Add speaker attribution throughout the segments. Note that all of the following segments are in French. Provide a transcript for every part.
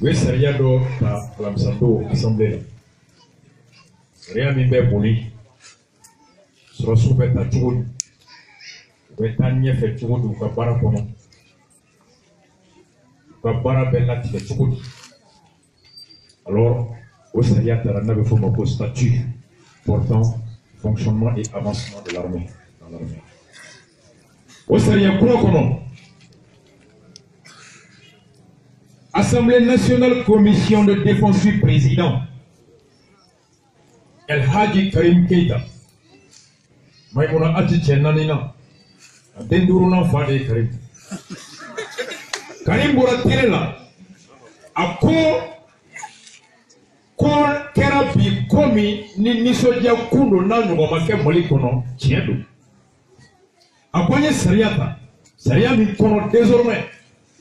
Speaker 1: Oui, sariya dɔ ta alamisandon assemblée la. Sariya min bɛ boli sɔrɔsiw bɛ ta cogo di, u bɛ taa ɲɛfɛ cogo di u ka baara kɔnɔ, u ka baara bɛ latigɛ cogo di. Alors, au sariya taara n'a bɛ fɔ o ma ko statut portant fonctionnement et avancement de l'armée dans l'armée. Au sariya kura kɔnɔ, Assemblée nationale, commission de défense du président, El Hadji Karim Keita, Maïmouna Atiche Nanina, Denduruna Fade Karim. Karim Bouratirela, a ko Kerabi Komi, ni Nisodia Kundo Nano, Maka Molikono, Tiedo. A quoi est Sariata? Saria mi kono désormais.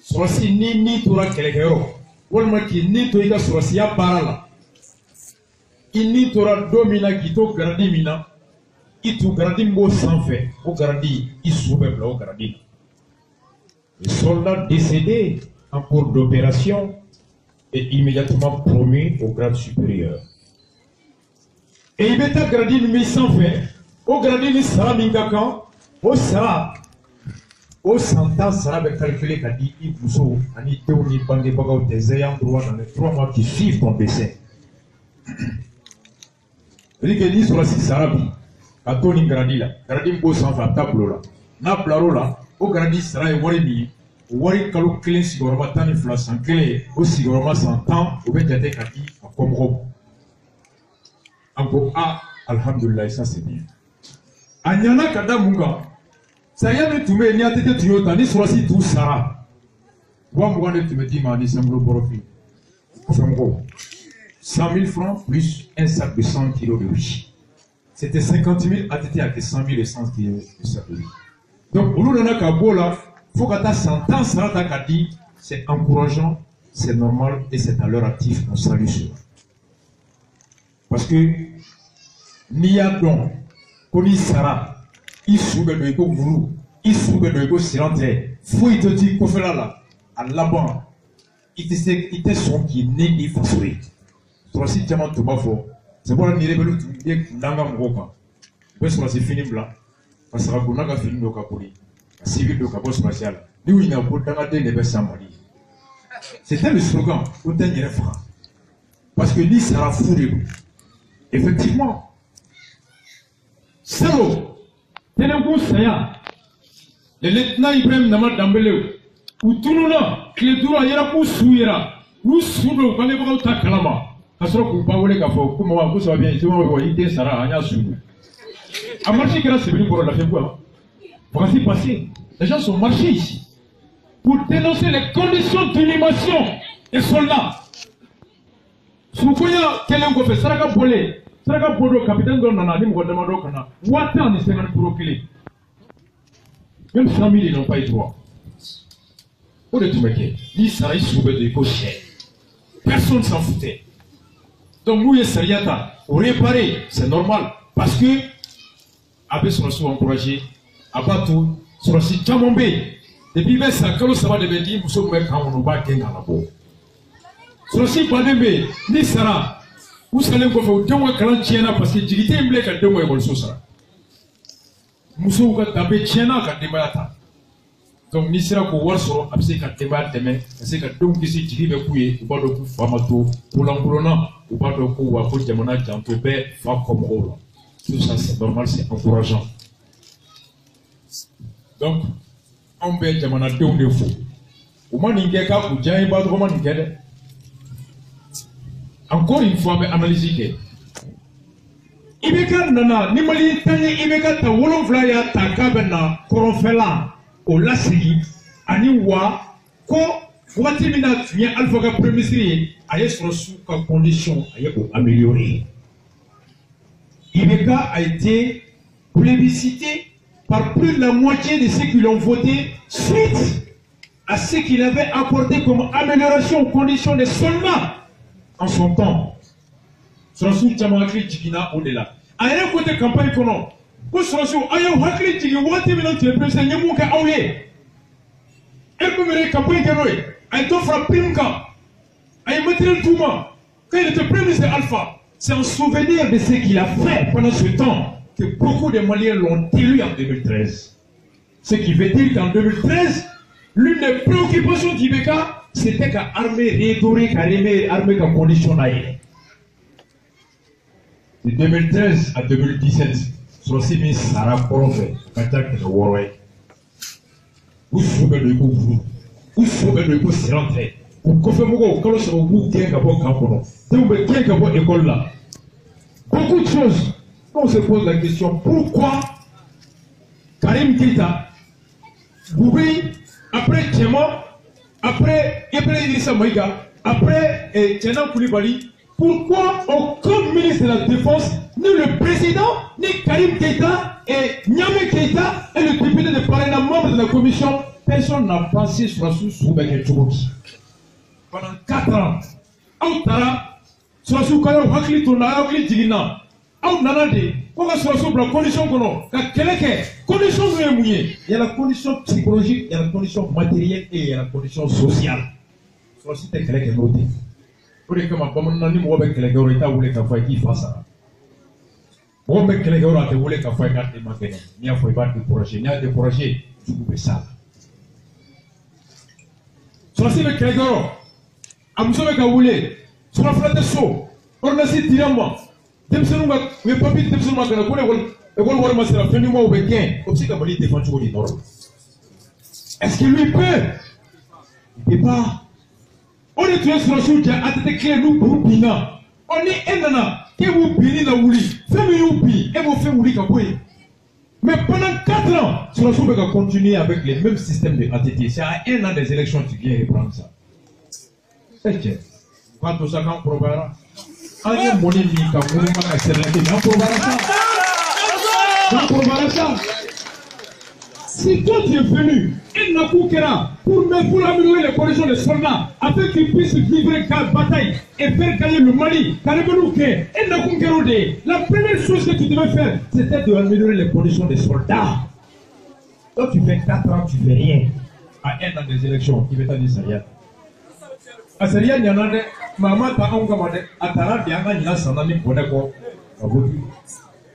Speaker 1: Surasi ni tora kɛlɛkɛyɔrɔ walima k'i ni to i ka surasiya baara la, i ni tora don min na k'i to garadi min na, i tu garadi min b'o sanfɛ, o garadi i su bɛ bila o garadi la. Le soldat décédé en cours d'opération est immédiatement promu au grade supérieur. Et i bɛ taa garadi min b'i sanfɛ, o garadi ni sara min ka kan, o sara au santa sera calculé qu'a dit Ibousso, Ani Théoni, Bangebagaou, des ayants droit dans les 3 mois qui suivent ton décès. Il dit sur la Sarabi, à Tony Gradila, Gradim Bossan, à tableau là, Naplaro là, au Gradi Sara et Warimi, Wari Kalou Clé, Sigorama Tani Flas, en clé, au Sigorama 100 ans, au Benjate Kati, à Komro. Encore A, Alhamdulillah, ça c'est bien. Anyana Kada Munga. Saya ne tume ni atete tuyota ni surasi tu sara. Wa mugane tume di mani semlo borofi. Kofemgo. 100 000 francs plus un sac de 100 kilos de riz. C'était 50 000 atete avec 100 000 et 100 kilos de sac de riz. Donc, au lieu de kabola, faut que ta sentence sara kadi, c'est encourageant, c'est normal et c'est à leur actif. On salue cela. Parce que niya don koni sara. Il soube de ego gourou, il soube de ego silenté. Faut il te dit qu'on fait là, à là-bas, il te son qui n'est ni fouillé. Toi si tu m'as tout bas fort, c'est pour la nirébelu tu dis nanga mgoka. Ben sur la c'est fini là, parce que la bonaga fini de capoli, la civil de capot spatial. Nous il n'a pas d'angate ne baisse samedi. C'était le slogan, au dernier frein. Parce que ni sera fourré. Effectivement, c'est l'eau. Tenez-vous ça, le lieutenant Ibrahim Namad Dambele, ou tout le monde, clé d'oura, y'a pour souira, ou soudo, quand les bras ta kalama, à ce qu'on peut pas gafo, comme on va bien, tu vas voir, il sera à Yassou. À marcher grâce à lui pour la faire quoi? Voici passé, les gens sont marchés ici pour dénoncer les conditions d'inhumation des soldats. Soukoya, quel est un fait, Saraka Bolé. Saraka Bodo, capitaine de Nana, Nimgodamado Kana, Watan est 50 pour clé. Même 100 000, ils n'ont pas eu droit. Où est-ce que tu me dis? Saraï soube de cocher. Personne ne s'en foutait. Donc, nous, les Sariata, pour réparer, c'est normal. Parce que, avec son sou encouragé, Abatou, sur le site Chamombe, depuis que ça, quand ça va devenir, nous sommes quand on va gagner à la boue. Sur le site Badembe, ni Sarah. Vous savez qu'on fait autant de calentiena parce que j'ai été imblé qu'à deux mois et ça. Moussou ka tapé tiena ka débattre. Donc ni sera ko warso abse ka débattre mais c'est que donc ici jiri be kuye ou pas de famato pour l'encouragement ou pas de ko wa ko jamana janto be fa comme rôle. Tout ça c'est normal, c'est encourageant. Donc on be jamana de on fou. Ou man ngeka ku jay ba ko man ngede. Encore une fois, mais analyser. Ibeka nana, ni mali tani ibeka ta wolonfla ya ta kabena korofela o lasigi ani wa ko wati mina vient alpha ka premier ministre aye sur sous ka condition aye ko améliorer. Ibeka a été plébiscité par plus de la moitié de ceux qui l'ont voté suite à ce qu'il avait apporté comme amélioration aux conditions des soldats. En son temps, Surasu Tchamakri Tchikina au-delà. À un côté campagne qu'on pour Surasu, Ayo Hakri Tchiki, Wati Milan, tu es président, Yamouka Aouye. Elle peut mener campagne Keroé. Elle t'offre Primka. Elle Maître Touma, quand il était premier ministre Alpha, c'est un souvenir de ce qu'il a fait pendant ce temps que beaucoup de Maliens l'ont élu en 2013. Ce qui veut dire qu'en 2013, l'une des préoccupations d'Ibeka, c'était qu'à armer, rédorer, qu'à armer qu'à conditionner. De 2013 à 2017, sur ces mis Sarah Profe, Katak de Warway. Où sauver le coup, où sauver le coup, c'est rentré. Où confie mon quand on vous tient qu'à bon camp. Si vous tient qu'à bon école là. Beaucoup de choses. On se pose la question pourquoi Karim Keita, Goubé, après Tchema, après Idrissa Maïga, après Tchena Koulibaly, pourquoi aucun ministre de la Défense, ni le président, ni Karim Keita et Niamé Keita et le député de Parena, membre de la commission, personne n'a pensé sur la sous-Soubek Tchouki. Pendant 4 ans, Aoutara, sur la sous-Kaya, Wakli Tona, Wakli Djigina, Aoutanade, on va sur la sous-la condition qu'on a, la Keleke, condition mouillée. Il y a la condition psychologique, il y a la condition matérielle et il y a la condition sociale. Sur la site Keleke noté. Pour les comme on dit, moi, avec les gars, on voulait qu'à faire qui fasse ça. Moi, avec les gars, on voulait qu'à faire quand il m'a gagné. Il n'y a pas de projet, il y a des projets, tu pouvais ça. Sur la site avec les gars, Amso avec Aoulé, sur la flotte de saut, on a dit directement, Demsenou, mais pas vite, Demsenou, on a collé, et on va voir la fin du mois au Béguin, aussi comme il défend toujours les normes. Est-ce qu'il lui peut? Il ne peut pas. On est tous sur le sous qui a été clair, nous, pour Bina. On est un nana, qui vous bini dans Wouli, faites-moi youpi, et vous faites Wouli Kaboué. Mais pendant 4 ans, sur le sous, on va continuer avec les mêmes systèmes de ATT. C'est à 1 an des élections que tu viens reprendre ça. C'est que, quand on s'en probera, on y a mon ennemi, quand on va accélérer, on probera ça. Si toi tu es venu, il n'a pas pour améliorer les conditions des soldats, afin qu'ils puissent vivre une bataille et faire gagner le Mali, la première chose que tu devais faire, c'était d'améliorer les conditions des soldats. Toi tu fais 4 ans, tu ne fais rien. À 1 an des élections, il va t'en dire ça. À ça, il y a des maman, ta oncle, à Tara, il y a un an, ça n'a pas de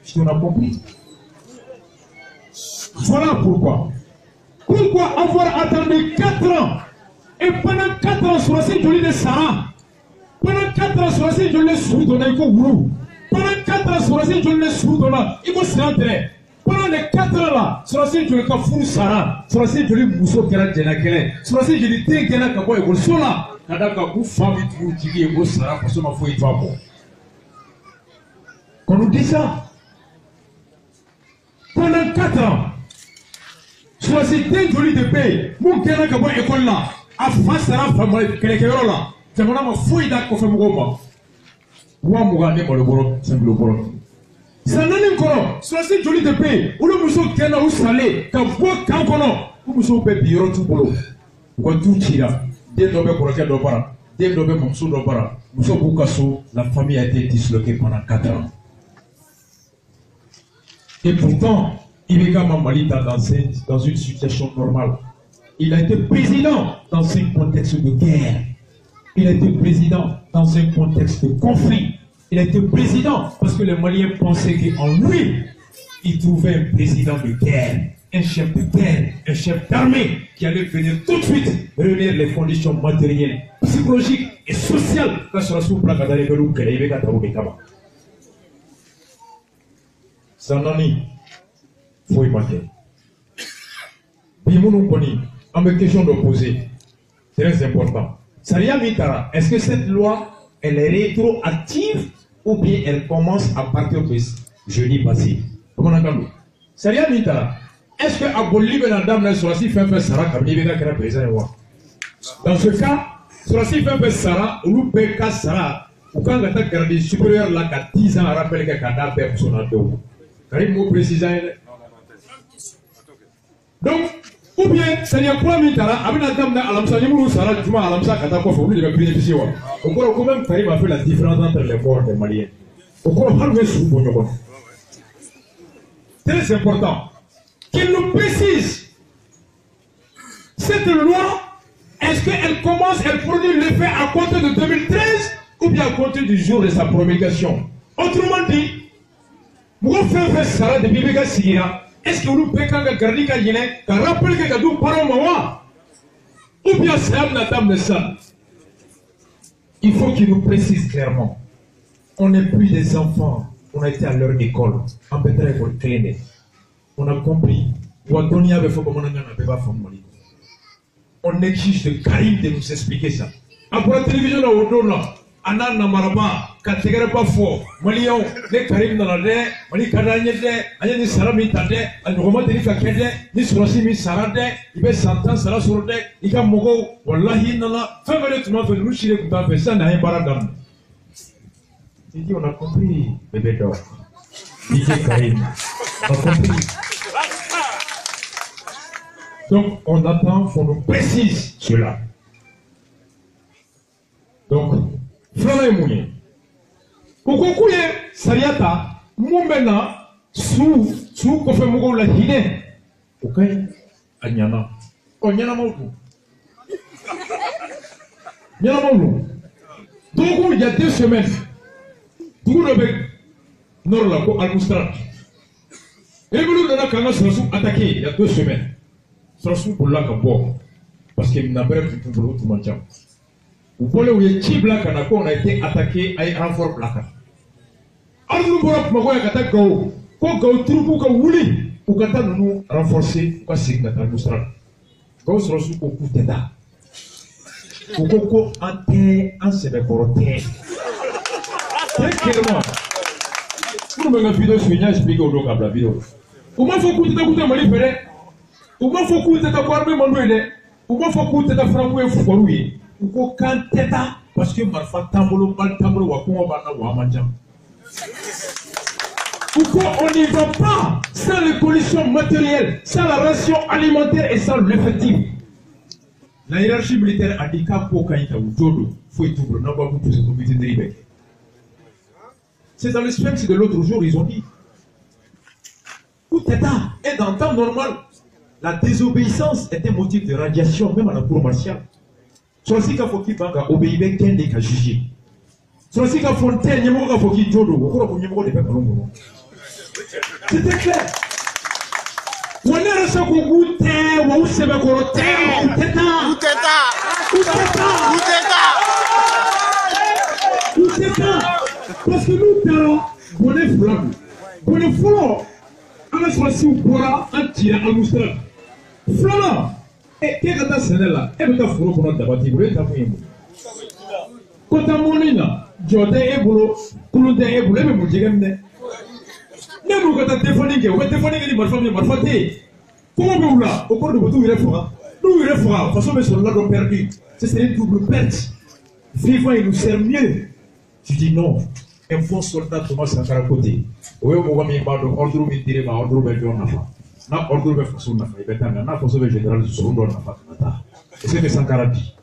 Speaker 1: je t'en ai compris. Voilà pourquoi. Pourquoi avoir attendu 4 ans et pendant 4 ans sur la scène de Sarah, pendant 4 ans sur la scène de Soudona, il faut Gourou, pendant 4 ans sur la scène de Soudona, il faut se rentrer. Pendant les 4 ans là, sur la scène de Kafourou Sarah, sur la scène de Mousso Kera Djenakele, sur la scène de Tegena Kabo et Sola, Kadaka ou Fabi Tigi et Sarah, pour son enfant, il va bon. Qu'on nous dit ça. Pendant 4 ans, sur la cité jolie de paix, mon kena kabo école là, à face à la femme, quelqu'un là, c'est mon âme fouille d'accord fait mon goma. Moi, moi, ne le boro, c'est le boro. Ça n'a rien encore, sur la cité jolie de paix, où le mousseau kena ou salé, qu'un bois qu'un kono, où mousseau peut biro tout bolo. Ou tout tira, dès l'obé pour lequel d'opara, dès l'obé mousseau d'opara, mousseau boukasso, la famille a été disloquée pendant 4 ans. Et pourtant, Ibeka Mambalita dans une situation normale. Il a été président dans un contexte de guerre. Il a été président dans un contexte de conflit. Il a été président parce que les Maliens pensaient qu'en lui, ils trouvaient un président de guerre, un chef de guerre, un chef d'armée qui allait venir tout de suite réunir les conditions matérielles, psychologiques et sociales. Sanani, faut y mater. Bimonou Koni, en me question de poser, très important. Saria Mitara, est-ce que cette loi, elle est rétroactive ou bien elle commence à partir de jeudi passé? Comment on a Saria Mitara, est-ce que Aboli Benadam sur la cif fait Sarah comme il est président? Dans ce cas, sur la cif fait Sarah, ou Beka Sarah, ou quand on a gardé supérieur là, qu'à 10 ans, on rappelle que Kada perd son ado. Donc, ou bien, ça n'y a pas mis à bénéficier. On même faire la différence entre les morts des Maliens. Très important qu'il nous précise cette loi. Est-ce qu'elle commence, elle produit l'effet à compter de 2013 bien à compter du jour de sa promulgation. Autrement dit, pourquoi faire ça de Biblica Sira? Est-ce que vous pouvez garder qu'à rappeler que vous parlez moi? Ou bien c'est la table de ça? Il faut qu'il nous précise clairement. On n'est plus des enfants. On a été à leur école. On a compris. On exige de Karim de nous expliquer ça. Après la télévision, Anna Namaraba, Kategara Bafo, Malion, les Karim dans la dé, Mali Kadanye, Ayani Sarami Tade, Alroma de Fakede, ni Surasimi Sarade, il va s'entendre, Sara Surde, il va Mogo, Wallahi Nana, Famille, tu m'as fait nous chier pour faire ça, n'a rien baradam. Il dit on a compris, bébé d'or. DJ Karim, on a compris. Donc on attend qu'on nous précise cela. Donc, Frana et Mouye. Ukouye, Sariata, Moumena, Sou, Kofe Mougo la Hine. Ok, Anyana. Oh, Nyana Moukou. Nyana Moukou. Donc, il y a 2 semaines, tout le bec, Nord la Al-Moustrat. Et vous nous avons attaqué il y a 2 semaines. Sarasou pour la Kabo. Parce qu'il n'a pas pu tout le monde. Vous voulez où il y a Black on a été attaqué à un renfort Black. Alors nous voulons que attaque Gao. Quand Gao trouve que Wouli, ou quand nous renforcer, pas si nous avons Gao se reçoit au coup d'état. Au coco en sévérité. Très clairement. Vous me l'avez vidéo sur expliquer au local la vidéo. Comment faut que tu aies Mali Péré? Comment faut que tu aies Kouarme Manuele? Comment faut que tu aies Franco et Fourouye? Ou quand tu es là, parce que Marfa Tambolo, Baltambolo, Wakongo, Bana, Wamadjam. Pourquoi on n'y va pas sans les conditions matérielles, sans la ration alimentaire et sans l'effectif? La hiérarchie militaire a dit qu'à Pokaïta ou Jodo, faut y tout le nom pour ce comité de Ribek. C'est dans le Sphinx de l'autre jour, ils ont dit. Tout État est dans le temps normal. La désobéissance est un motif de radiation, même à la cour martiale. Soit-il qu'il faut qu'il obéisse qu'un des cas jugés. Soit-il qu'il faut qu'il Jodo, c'était clair. On est resté au bout de terre, on s'est mis au terre, où parce que nous, on est flamme. On est fort. On a choisi au Bora, un tir à Moustral. Flamme. Et qu'est-ce que c'est là? Et vous avez fait pour notre bâtiment, vous avez fait. Quand on monina, Jordan est boulot, Koulonde est boulot, mais vous dites même. Même vous avez téléphoné, vous avez téléphoné, vous avez téléphoné. Comment vous là? Au cours de votre référent, nous référons, de toute façon, mais sur l'ordre perdu. Ce serait une double perte. Vivant, il nous sert mieux. Je dis non. Un faux soldat commence à faire à côté. Oui, on va m'y battre, ordre militaire, ordre belgique, na ordre de façon na na force générale sur l'ordre na et c'est Sankara dit.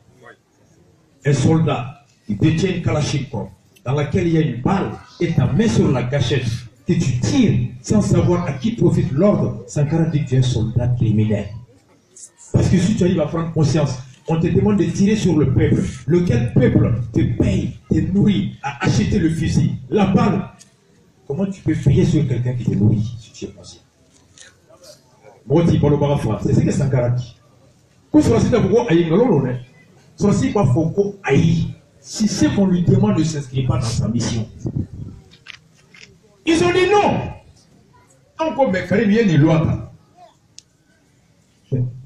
Speaker 1: Un soldat qui détient une Kalachnikov dans laquelle il y a une balle et ta main sur la gâchette que tu tires sans savoir à qui profite l'ordre, Sankara dit que tu es un soldat criminel. Parce que si tu arrives à prendre conscience, on te demande de tirer sur le peuple. Lequel peuple te paye, te nourrit, à acheter le fusil, la balle? Comment tu peux payer sur quelqu'un qui te nourrit si tu es conscient? C'est ce que Sankara dit. Si c'est qu'on lui demande de ne s'inscrire pas dans sa mission. Ils ont dit non. Encore, mais Karim, il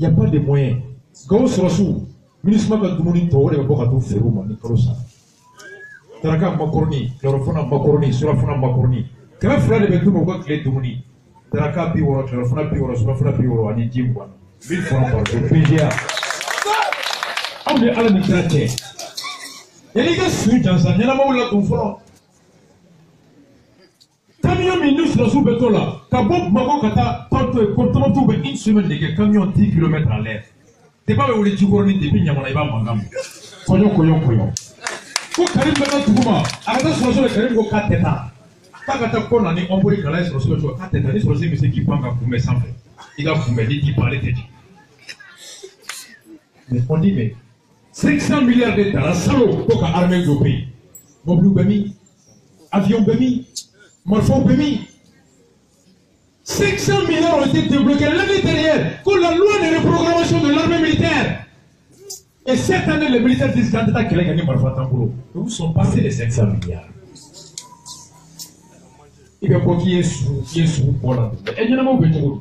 Speaker 1: n'y a pas de moyens. Gao Sorosu, ministre de Dumuni Tore, il va pas tout faire. Taraka Makorni, Chlorophone Makorni, Surafona Makorni. Quand même, frère de Bedou, on clé Dumuni. Taraka Bioro, Chlorophone Bioro, Surafona Bioro, Ani Jimwan. 1000 francs par jour. PGA. On est à la militaire. Et les gars, c'est dans ça. Il y en a pas où la confort. Camion ministre sous béton là. Kabok Mako Kata, quand tout une semaine de camion 10 km à l'air. C'est pas où les Tchoukorni depuis Nyamanaïba Mangam. Koyon. Faut Karim Bena Toukouma. Arrêtez sur le Karim Go 4 états. Pas qu'à ta con, on est envoyé dans l'air sur le 4 états. Sur le monsieur qui prend un poumé sans fait. Il a poumé, il parle, il dit. Mais on dit, mais 500 milliards d'États, la salaud, pour l'armée du pays. Moblou Bemi, Avion Bemi, Morphon Bemi. 500 milliards ont été débloqués l'année dernière pour la loi de reprogrammation de l'armée militaire. Et cette année, les militaires disent candidat qui a gagné Morphon Tamboulou. Où sont passés les 500 milliards? Il y a beaucoup qui est sous pour la. Et il y en a beaucoup de choses.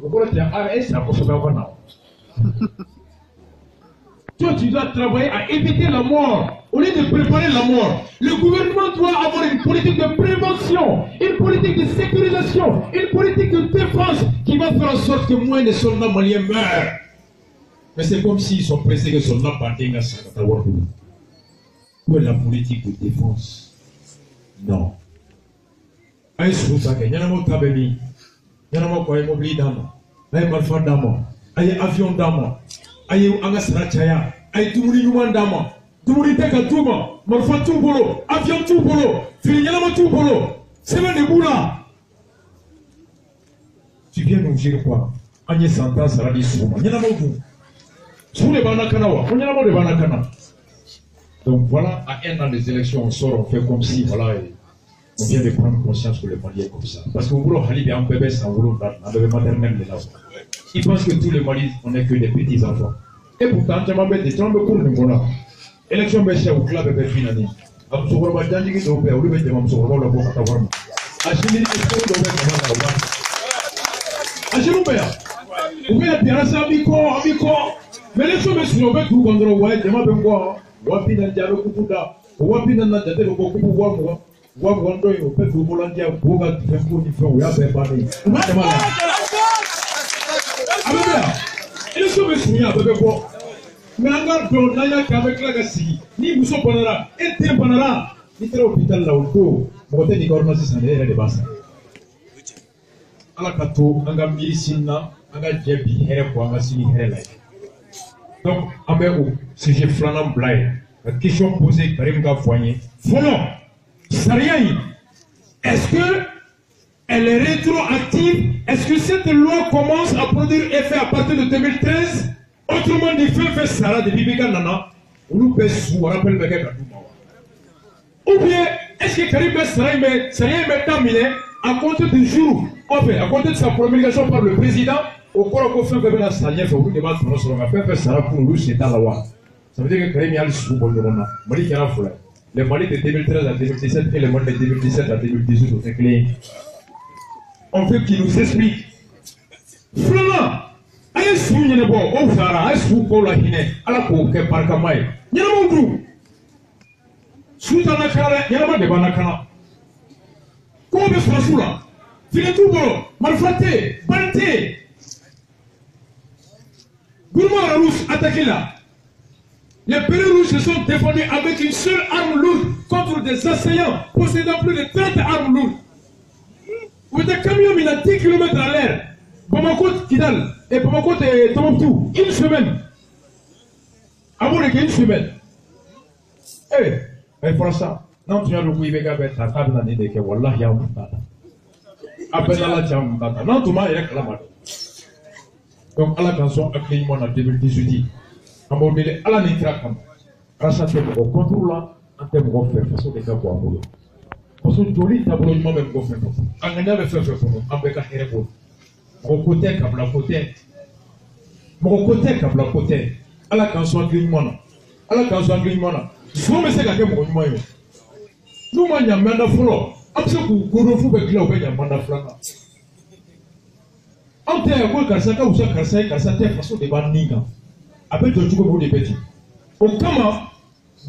Speaker 1: Toi, tu dois travailler à éviter la mort. Au lieu de préparer la mort, le gouvernement doit avoir une politique de prévention, une politique de sécurisation, une politique de défense qui va faire en sorte que moins de soldats maliens meurent. Mais c'est comme s'ils sont pressés que les soldats partent à Sakatawarou. Où est la politique de défense? Non. Aïe, Soutake, Yanamo Tabemi, Yanamo Koyemobli Damo, Aïe Malfa Damo, Aïe Avion Damo, Aïe Angasrachaya, Aïe Tumuri Yuman Damo, Tumuri Teka Tuma, Malfa Tubolo, Avion Tubolo, Yanamo Tubolo, c'est même des boulas. Tu viens nous dire quoi? Agnès Santa Saradi Souma, Yanamo Dou. Sous les Banakanawa, on Yanamo de Banakana. Donc voilà, à un an des élections, on sort, on fait comme si, voilà. On vient de prendre conscience que le Mali est comme ça. Parce que vous avez un bébé sans vouloir, un bébé maternel de là. Ils pensent que tous les Malis, on n'est que des petits enfants. Et pourtant, tu m'as dit, tu m'as dit, tu m'as dit, élection bêche au club est finie. Am Sokorba Janji qui doit faire, ou le bête de Mam Sokorba, le bon Katawam. Achille, est-ce que vous devez faire Achille, vous pouvez dire ça, Amico. Mais l'élection bêche, vous devez tout contre le Wai, tu m'as bien quoi. Wapina Diallo Kupuda, Wapina Nadate, le Koku Wamwa. Wando yo pe do Molandia boga tempo ni fe o ya be ba ni. Abeba. Ele so be sunya bebe ko. Me anga do na ya ka be klaga si. Ni muso panara, e te panara. Ni tra hôpital la auto. Mo te ni corona si sanere de basa. Ala kato anga medicine anga jebi here ko anga sini here lai. Donc abe o sujet flanant blay. La question posée Karim Gafouani. Follow. Est-ce qu'elle est rétroactive? Est-ce que cette loi commence à produire effet à partir de 2013? Autrement dit, fait Sarah de Bibika Nana, ou nous on rappelle ou bien, est-ce que Karim Sarah est terminé à compter du jour, enfin, à compter de sa promulgation par le président, au cours de fait la Sarah, faut vous débattre sur la fait Sarah pour nous, c'est dans la loi. Ça veut dire que Karim a le sous bon moment. Mali qui a la foule. Le Mali de 2013 à 2017 et le Mali de 2017 à 2018 sont clés. On veut qu'il nous explique. Vraiment, aïe sou n'y a pas, on fera, aïe sou pour la Guinée, à la cour que par Kamaï. N'y a pas de sous dans la carrière, n'y a pas de banacana. Comment est-ce que sous là? Filet tout bon, malfraté, banté. Gourmand rouge, attaquez là. Les périls rouges se sont défendus avec une seule arme lourde contre des assaillants possédant plus de 30 armes lourdes. Où des camions mis à 10 km à l'air, Bamako Kidal et Bamako Tombouctou, une semaine. Avant une semaine. Eh, pour ça, non, tu as le coup, il va être à table dans l'idée que Wallah y'a un moutada. Après la tient un moutada. Non, tout le monde est là. Donc, à la canson, accueillement en 2018. Amondele ala ni trakam rasa te ko contrôle ante mo faire façon de faire quoi bolo parce que joli tableau mo même ko faire anganya be faire pour ambe ka here ko mo côté kabla côté ala kanso agreement so me se ka ke mo nyuma yo no ma nya manda flo am se ku godo fu be gla o be nya manda flanga ante ko karsa ka usa karsa te façon de baninga après de tout comme des petits. Au comment,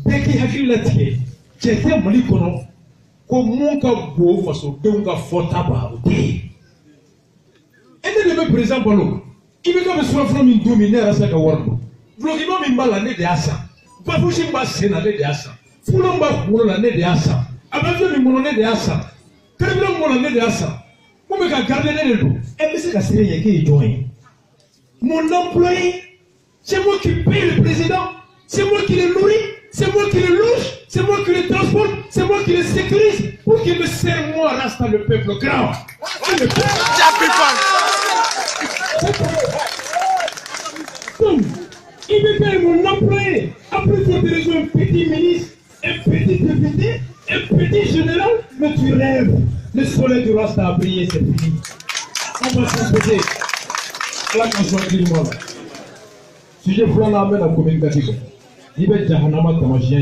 Speaker 1: dès qu'il y a qu'il l'a tiré, j'étais mali kono, comme mon cabo façon de un fotaba au thé. Et de même présent pour nous, il me dit que from une dominée à sa kawardo. Vlogima mi mal l'année de Assa. Pas vous j'ai pas c'est l'année de Assa. Foulamba pour l'année de Assa. Avant mi mon année de Assa. Quand il mon année de Assa. Vous me gardez les deux. Et mais c'est la série qui est joint. Mon employé. C'est moi qui paye le président, c'est moi qui le nourris, c'est moi qui le loge, c'est moi qui le transporte, c'est moi qui le sécurise pour qu'il me serve moi, reste dans le peuple grand. Il me paye mon employé, après pour des raisons un petit ministre, un petit député, un petit que tu rêves, le soleil du Rasta a brillé, c'est fini. On va s'imposer à la canson du monde. Si je prends la main à la communication, il va dire Hanama Tamashien.